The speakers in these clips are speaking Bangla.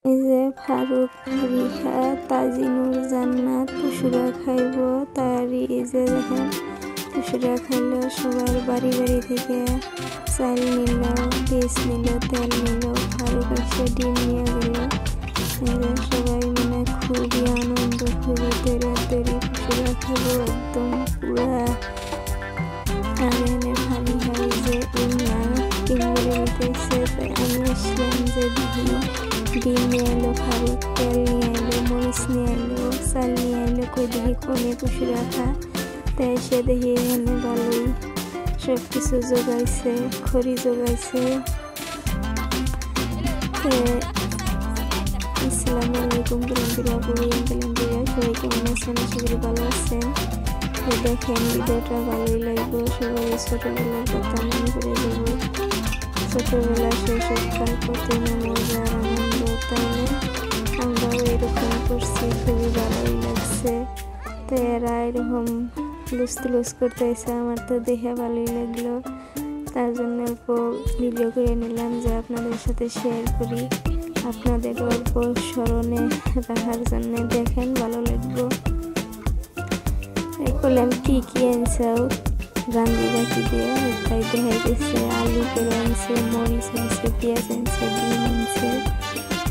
এই যে ফারুক, রিহা, তাজিনুর, জান্নাত পশুরা খাইব তারই এই যে দেখেন পশুরা খাইলো। সবার বাড়ি বাড়ি থেকে চাল নিল, বীজ নিল, তেল নিল। ফারুক এসে ডিম নিয়ে গেল। সবাই মানে খুবই আনন্দ, খুবই দৌড়াদৌড়ি। পশুরা খাবো একদম পুরা। আর এনে ভাবি ভাবি যে কিনবলে নিতেছে। তাই আমি আসলাম যে দিদি ডিম নিয়ে এলো, ফারুক তেল নিয়ে এলো, মরিচ নিয়ে এলো, চাল নিয়ে এলো। কই দেখি কমে পশু রাখা। তাই এসে দেখি এখানে ভালোই সব কিছু জোগাইছে, খড়ি জোগাইছে। আসসালামু আলাইকুম বন্ধুরা, সবাই কেমন আছেন? আশা করি ভালো আছেন। দেখেন ভিডিওটা ভালোই লাগবে। সবাই ছোটবেলার কথা মনে করে দেবো। ছোটবেলা শৈশবকাল কত মজার আনন্দ, তাই না? আমরাও এরকম করছি, খুবই ভালোই লাগছে। তো এরা এরকম লুস করতেছে, আমার তো দেখে ভালোই লাগলো। তার জন্য অল্প ভিডিও করে নিলাম যে আপনাদের সাথে শেয়ার করি, আপনাদের অল্প স্মরণে রাখার জন্য। দেখেন ভালো লাগলো। করলাম কি কি আনছাও রান্দি বাকি দিয়ে, তাই দেখাই দিচ্ছে। আলু করে আনছে, মরিচ আনছে, পেঁয়াজ আনছে, ডিম আনছে,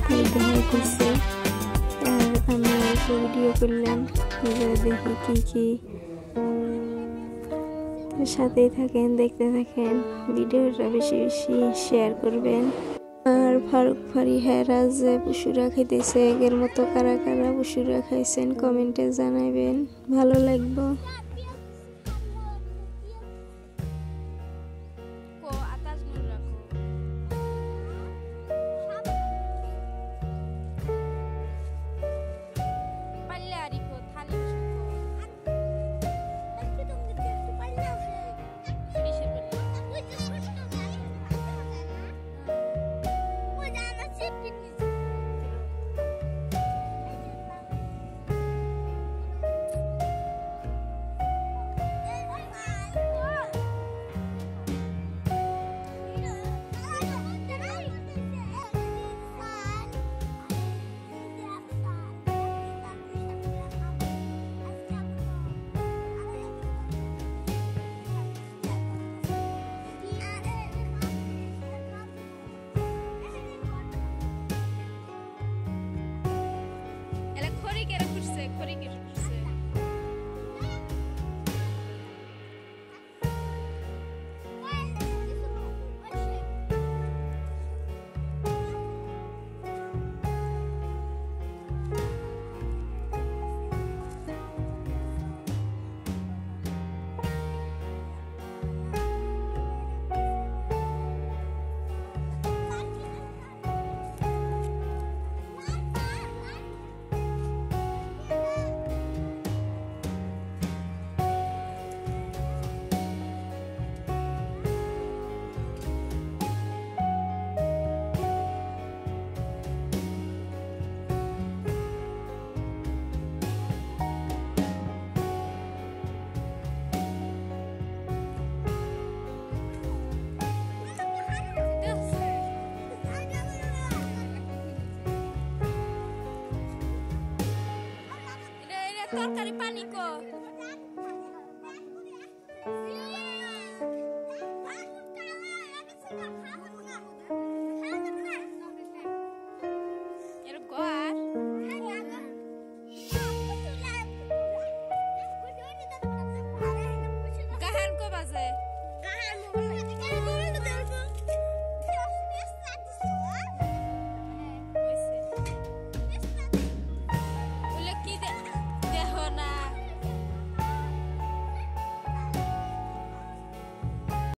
তাই দেখাই দিচ্ছে। আর আমি অল্প ভিডিও করলাম, দেখি কি কি। সাথেই থাকেন, দেখতে থাকেন। ভিডিওটা বেশি বেশি শেয়ার করবেন। আর ফারুক ফারিহারা যে পশুরা খাইতেছে, এর মতো কারা কারা পশুরা খাইছেন কমেন্টে জানাবেন, ভালো লাগবে। তরকারি পানি কো এর গোয়ার গাহান কো বাজে